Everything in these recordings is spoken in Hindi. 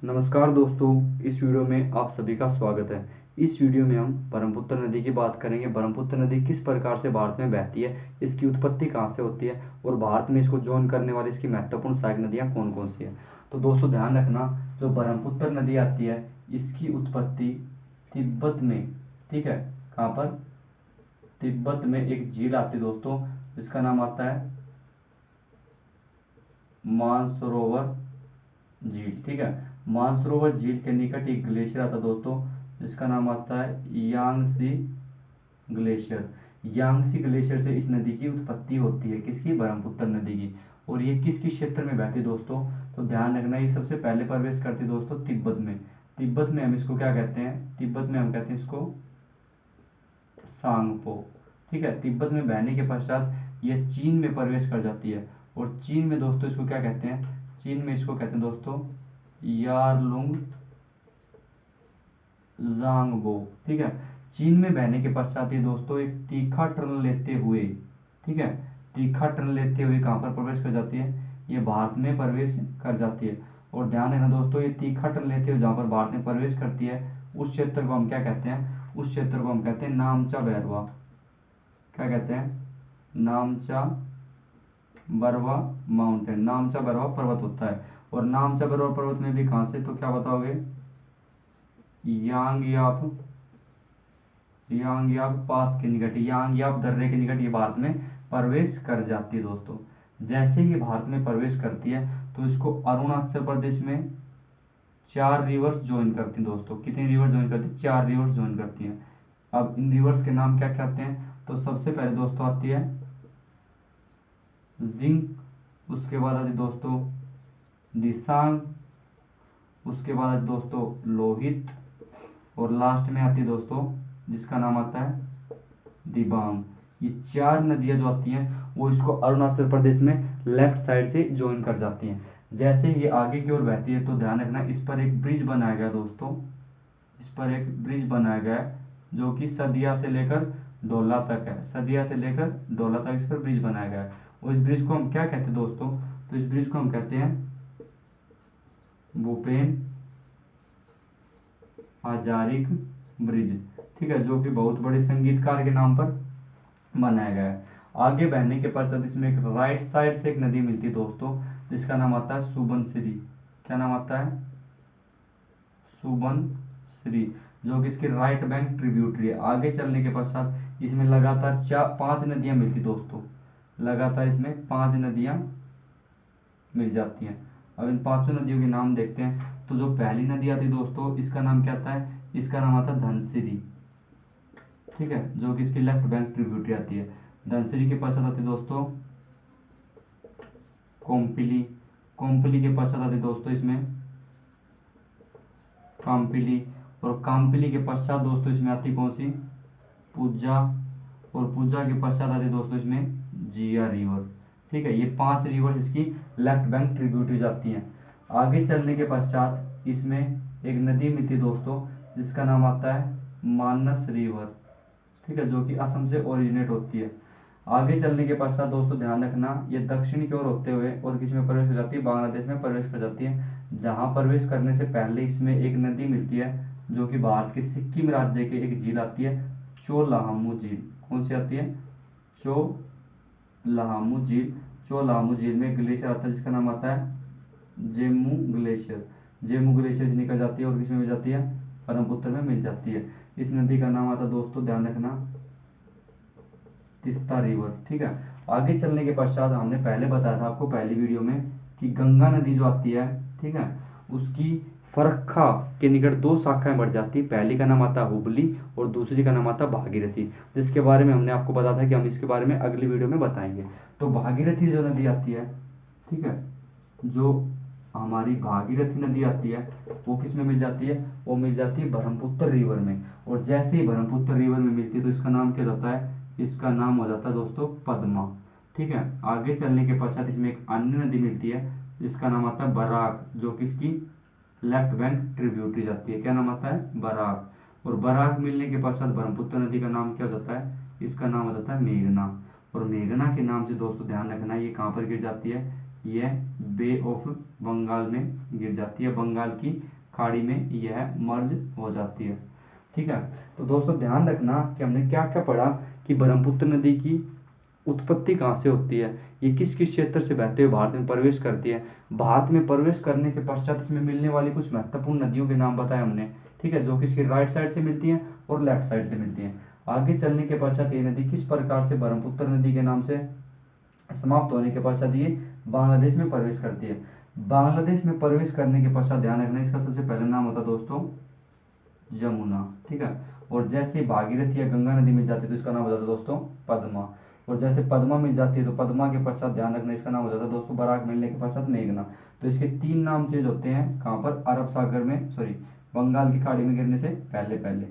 नमस्कार दोस्तों, इस वीडियो में आप सभी का स्वागत है। इस वीडियो में हम ब्रह्मपुत्र नदी की बात करेंगे। ब्रह्मपुत्र नदी किस प्रकार से भारत में बहती है, इसकी उत्पत्ति कहाँ से होती है और भारत में इसको जॉइन करने वाली इसकी महत्वपूर्ण सहायक नदियाँ कौन कौन सी हैं। तो दोस्तों ध्यान रखना, जो ब्रह्मपुत्र नदी आती है इसकी उत्पत्ति तिब्बत में, ठीक है, कहाँ पर, तिब्बत में एक झील आती है दोस्तों, जिसका नाम आता है मानसरोवर झील। ठीक है, मानसरोवर झील के निकट एक ग्लेशियर आता है दोस्तों, जिसका नाम आता है यांगसी ग्लेशियर। यांगसी ग्लेशियर से इस नदी की उत्पत्ति होती है, किसकी, ब्रह्मपुत्र नदी की। और ये किस किस क्षेत्र में बहती है दोस्तों, तो ध्यान रखना, ये सबसे पहले प्रवेश करती है दोस्तों तिब्बत में। तिब्बत में हम इसको क्या कहते हैं, तिब्बत में हम कहते हैं इसको सांगपो। ठीक है, तिब्बत में बहने के पश्चात यह चीन में प्रवेश कर जाती है, और चीन में दोस्तों इसको क्या कहते हैं, चीन में इसको कहते हैं दोस्तों यारलुंग जांगबो। ठीक है, चीन में बहने के पश्चात ये दोस्तों एक तीखा टर्न लेते हुए, ठीक है, तीखा टर्न लेते हुए कहाँ पर प्रवेश कर जाती है, ये भारत में प्रवेश कर जाती है। और ध्यान रखना दोस्तों, ये तीखा टर्न लेते हुए जहाँ पर भारत में प्रवेश करती है, उस क्षेत्र को हम क्या कहते हैं, उस क्षेत्र को हम कहते हैं नामचा बैरवा। क्या कहते हैं, नामचा बरवा माउंटेन। नामचा बरवा पर्वत होता है, और नामचा बरवा पर्वत में भी कहाँ से, तो क्या बताओगे, यांगयाप, यांगयाप पास के निकट, यांगयाप दर्रे के निकट ये भारत में प्रवेश कर जाती है दोस्तों। जैसे ये भारत में प्रवेश करती है तो इसको अरुणाचल प्रदेश में 4 रिवर्स ज्वाइन करती हैं दोस्तों। कितनी रिवर ज्वाइन करती है, 4 रिवर्स ज्वाइन करती हैं। अब इन रिवर्स के नाम क्या क्या आते हैं, तो सबसे पहले दोस्तों आती है जिंक, उसके बाद आती है दोस्तों दिसांग, उसके बाद आती है दोस्तों लोहित, और लास्ट में आती है दोस्तों जिसका नाम आता है दिबांग। ये 4 नदियां जो आती हैं वो इसको अरुणाचल प्रदेश में लेफ्ट साइड से ज्वाइन कर जाती हैं। जैसे ये आगे की ओर बहती है तो ध्यान रखना, इस पर एक ब्रिज बनाया गया दोस्तों, इस पर एक ब्रिज बनाया गया है जो कि सदिया से लेकर डोला तक है। सदिया से लेकर डोला तक इस पर ब्रिज बनाया गया है। और इस ब्रिज को हम क्या कहते हैं दोस्तों, तो इस ब्रिज को हम कहते हैं भूपेन हजारिक ब्रिज। ठीक है, जो कि बहुत बड़े संगीतकार के नाम पर बनाया गया है। आगे बहने के पश्चात इसमें एक राइट साइड से एक नदी मिलती है दोस्तों, जिसका नाम आता है सुबनसिरी। क्या नाम आता है, सुबनसिरी, जो कि इसकी राइट बैंक ट्रिब्यूटरी है। आगे चलने के पश्चात इसमें लगातार 5 नदियां मिलती दोस्तों, लगातार इसमें 5 नदियां मिल जाती हैं। अब इन 5 नदियों के नाम देखते हैं। तो जो पहली नदी आती है दोस्तों, इसका नाम क्या आता है, इसका नाम आता है धनसिरी। ठीक है, जो कि इसकी लेफ्ट बैंक ट्रिब्यूटरी आती है। धनसिरी के पश्चात आती है दोस्तों कोम्पिली। कोम्पिली के पश्चात आती है दोस्तों इसमें काम्पिली, और काम्पिली के पश्चात दोस्तों इसमें आती कौन सी, पूजा, और पूजा के पश्चात आती दोस्तों इसमें जिया रिवर। ठीक है, ये 5 रिवर इसकी लेफ्ट बैंक ट्रिब्यूटरी जाती हैं। आगे चलने के पश्चात इसमें एक नदी मिलती है दोस्तों, जिसका नाम आता है मानस रिवर। ठीक है, जो कि असम से ओरिजिनेट होती है। आगे चलने के पश्चात दोस्तों ध्यान रखना, ये दक्षिण की ओर होते हुए और किस में प्रवेश कर जाती है, बांग्लादेश में प्रवेश कर जाती है। जहां प्रवेश करने से पहले इसमें एक नदी मिलती है जो कि भारत के सिक्किम राज्य के एक झील आती है, चोलाहामू झील। कौन सी आती है, चोलाहामू झील। चोलाहामू झील में ग्लेशियर आता है जिसका नाम आता है जेमू ग्लेशियर। जेमू ग्लेशियर से निकल जाती है और किसमें मिल जाती है, ब्रह्मपुत्र में मिल जाती है। इस नदी का नाम आता है दोस्तों, ध्यान रखना, तिस्ता रिवर। ठीक है, आगे चलने के पश्चात हमने पहले बताया था आपको पहली वीडियो में कि गंगा नदी जो आती है, ठीक है, उसकी फरक्का के निकट 2 शाखाएं बढ़ जाती है। पहली का नाम आता है हुबली और दूसरी का नाम आता है भागीरथी, जिसके बारे में हमने आपको बताया था कि हम इसके बारे में अगली वीडियो में बताएंगे। तो भागीरथी जो नदी आती है, ठीक है, जो हमारी भागीरथी नदी आती है वो किस में मिल जाती है, वो मिल जाती है ब्रह्मपुत्र रिवर में। और जैसे ही ब्रह्मपुत्र रिवर में मिलती है तो इसका नाम क्या होता है, इसका नाम हो जाता है दोस्तों पद्मा। ठीक है, आगे चलने के पश्चात इसमें एक अन्य नदी मिलती है जिसका नाम आता है बराक, जो कि इसकी लेफ्ट बैंक ट्रिब्यूटरी जाती है। क्या नाम आता है, बराक। और बराक मिलने के पश्चात ब्रह्मपुत्र नदी का नाम क्या हो जाता है, इसका नाम हो जाता है मेघना। और मेघना के नाम से दोस्तों ध्यान रखना, ये कहाँ पर गिर जाती है, यह बे ऑफ बंगाल में गिर जाती है, बंगाल की खाड़ी में यह मर्ज हो जाती है। ठीक है, तो दोस्तों ध्यान रखना कि हमने क्या क्या पढ़ा कि ब्रह्मपुत्र नदी की उत्पत्ति कहाँ से होती है, ये किस किस क्षेत्र से बहते हुए भारत में प्रवेश करती है, भारत में प्रवेश करने के पश्चात इसमें मिलने वाली कुछ महत्वपूर्ण नदियों के नाम बताए हमने। ठीक है, जो कि इसकी राइट साइड से मिलती हैं और लेफ्ट साइड से मिलती हैं। आगे चलने के पश्चात ये नदी किस प्रकार से ब्रह्मपुत्र नदी के नाम से समाप्त होने के पश्चात ये बांग्लादेश में प्रवेश करती है। बांग्लादेश में प्रवेश करने के पश्चात ध्यान रखना इसका सबसे पहला नाम होता है दोस्तों जमुना। ठीक है, और जैसे भागीरथी या गंगा नदी मिल जाती है तो इसका नाम हो जाता है दोस्तों पद्मा, और जैसे पद्मा मिल जाती है तो पद्मा के पश्चात ध्यान रखना इसका नाम हो जाता है दोस्तों बराक मिलने के पश्चात मेघना। तो इसके 3 नाम चेंज होते हैं कहाँ पर, अरब सागर में, सॉरी बंगाल की खाड़ी में गिरने से पहले पहले,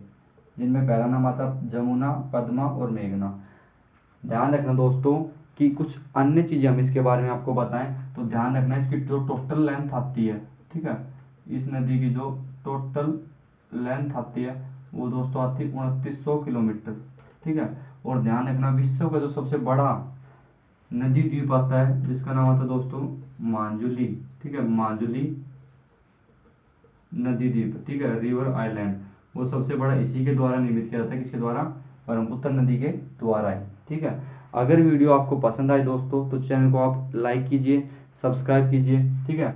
जिनमें पहला नाम आता है जमुना, पद्मा और मेघना। ध्यान रखना दोस्तों कि कुछ अन्य चीजें हम इसके बारे में आपको बताएं तो ध्यान रखना इसकी जो टोटल लेंथ आती है, ठीक है, इस नदी की जो टोटल लेंथ आती है वो दोस्तों आती है 2900 किलोमीटर। ठीक है, और ध्यान रखना विश्व का जो सबसे बड़ा नदी द्वीप आता है जिसका नाम आता है दोस्तों मांजुली। ठीक है, मांजुली नदी द्वीप, ठीक है, रिवर आइलैंड, वो सबसे बड़ा इसी के द्वारा निर्मित किया जाता है, किसके द्वारा, ब्रह्मपुत्र नदी के द्वारा है। ठीक है, अगर वीडियो आपको पसंद आए दोस्तों तो चैनल को आप लाइक कीजिए, सब्सक्राइब कीजिए। ठीक है।